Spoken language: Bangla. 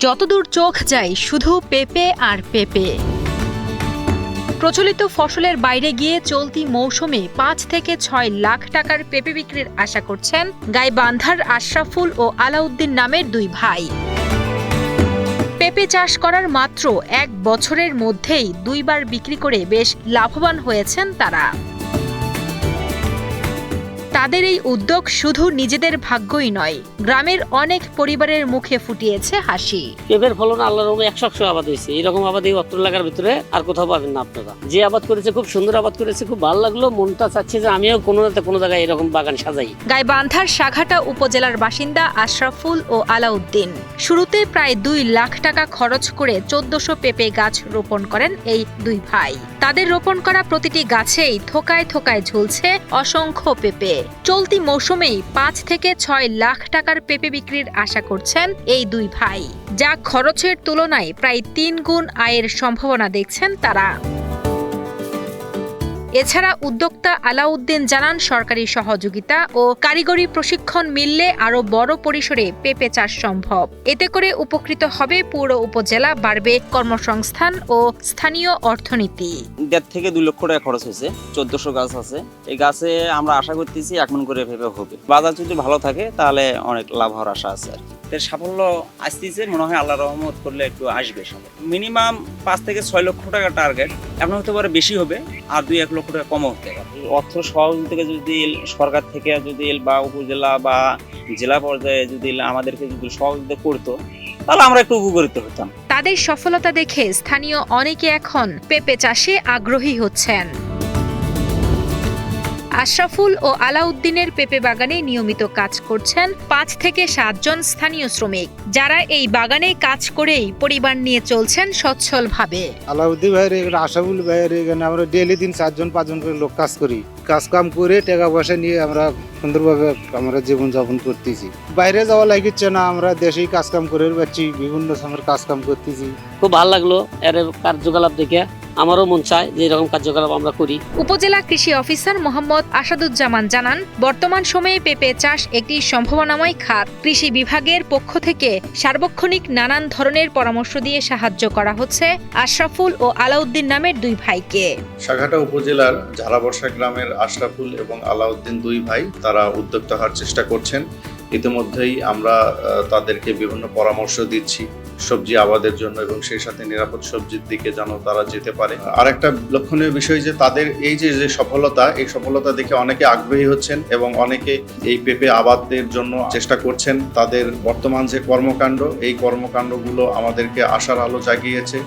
যতদূর চোখ যায় শুধু পেঁপে আর পেঁপে। প্রচলিত ফসলের বাইরে গিয়ে চলতি মৌসুমে ৫ থেকে ৬ লাখ টাকার পেঁপে বিক্রির আশা করছেন গাইবান্ধার আশরাফুল ও আলাউদ্দিন নামের দুই ভাই। পেঁপে চাষ করার মাত্র ১ বছরের মধ্যেই দুইবার বিক্রি করে বেশ লাভবান হয়েছেন তারা। তাদের এই উদ্যোগ শুধু নিজেদের ভাগ্যই নয়, গ্রামের অনেক পরিবারের মুখে ফুটিয়েছে হাসি। পেঁপের ফলন আল্লাহর রহমতে ১০০ আবাদ হয়েছে। এরকম আবাদ এই অত্র এলাকার ভিতরে আর কোথাও পাবেন না আপনারা। যে আবাদ করেছে খুব সুন্দর আবাদ করেছে, খুব ভালো লাগলো। মনটা চাচ্ছে যে আমিও কোনো জায়গায় এরকম বাগান সাজাই। গাইবান্ধার সাঘাটা উপজেলার বাসিন্দা আশরাফুল ও আলাউদ্দিন শুরুতে প্রায় ২ লাখ টাকা খরচ করে ১৪০০ পেঁপে গাছ রোপণ করেন এই দুই ভাই। তাদের রোপণ করা প্রতিটি গাছেই থোকায় থোকায় ঝুলছে অসংখ্য পেঁপে। চলতি মৌসুমেই ৫ থেকে ৬ লাখ টাকার পেঁপে বিক্রির আশা করছেন এই দুই ভাই, যা খরচের তুলনায় প্রায় ৩ গুণ আয়ের সম্ভাবনা দেখছেন তারা। এছাড়া উদ্যোক্তা আলাউদ্দিন জানান, সরকারি সহযোগিতা ও কারিগরি প্রশিক্ষণ মিললে আরও বড় পরিসরে পেঁপে চাষ সম্ভব। এতে করে উপকৃত হবে পুরো উপজেলা, বাড়বে কর্মসংস্থান ও স্থানীয় অর্থনীতি। ১.৫ থেকে ২ লক্ষ টাকা খরচ হয়েছে। ১৪০০ গাছ আছে। এই গাছে আমরা আশা করতেছি ১ মণ করে পেঁপে হবে। বাজার যদি ভালো থাকে তাহলে অনেক লাভ হওয়ার আশা আছে আর কি। এর সাফল্য আসতেছে, মনে হয় আল্লাহ রহমত করলে একটু আসবে। মিনিমাম ৫ থেকে ৬ লক্ষ টাকা টার্গেট। এখন হতে পারে বেশি হবে, আর ২-১ লক্ষ টাকা কমও হতে পারে। অর্থ সহযোগিতা যদি সরকার থেকে যদি বা উপজেলা বা জেলা পর্যায়ে যদি আমাদেরকে যদি সহযোগিতা করতো তাহলে আমরা একটু উপকৃত হতাম। তাদের সফলতা দেখে স্থানীয় অনেকে এখন পেঁপে চাষে আগ্রহী হচ্ছেন। আশরাফুল ও আলাউদ্দিনের পেঁপে বাগানে নিয়মিত কাজ করছেন ৫ থেকে ৭ জন স্থানীয় শ্রমিক, যারা এই বাগানে কাজ করেই পরিবার নিয়ে চলছেন সচ্ছলভাবে। আলাউদ্দিন ভাইয়ের এখানে, আশরাফুল ভাইয়ের এখানে আমরা ডেইলি ৩-৪ জন ৫ জন করে লোক কাজ করি। কাজ কাম করে টাকা পয়সা নিয়ে আমরা সুন্দরভাবে আমরা জীবনযাপন করতেছি। বাইরে যাওয়া লাগিচ্ছে না, আমরা দেশেই কাজ কাম করে পাচ্ছি, বিভিন্ন সময় কাজ কাম করতেছি। খুব ভালো লাগলো এর কার্যকলাপ দেখে। আমারও মন চায় যে এরকম কার্যকলাপ আমরা করি। উপজেলা কৃষি অফিসার মোহাম্মদ আসাদুজ্জামান জানান, বর্তমান সময়ে পেঁপে চাষ একটি সম্ভাবনাময় খাত। কৃষি বিভাগের পক্ষ থেকে সার্বক্ষণিক নানান ধরনের পরামর্শ দিয়ে সাহায্য করা হচ্ছে আশরাফুল ও আলাউদ্দিন নামের দুই ভাইকে। সাঘাটা উপজেলার ঝালাবর্ষা গ্রামের আশরাফুল এবং আলাউদ্দিন দুই ভাই তারা উদ্যোক্তা হওয়ার চেষ্টা করছেন। ইতিমধ্যেই আমরা তাদেরকে বিভিন্ন পরামর্শ দিচ্ছি সবজি আবাদের জন্য, এবং সেই সাথে নিরাপদ সবজির দিকে যেন তারা যেতে পারে। আর একটা লক্ষণীয় বিষয় যে তাদের এই যে সফলতা, এই সফলতা দেখে অনেকে আগ্রহী হচ্ছেন এবং অনেকে এই পেঁপে আবাদের জন্য চেষ্টা করছেন। তাদের বর্তমান যে কর্মকাণ্ড, এই কর্মকাণ্ডগুলো আমাদেরকে আশার আলো জাগিয়েছে।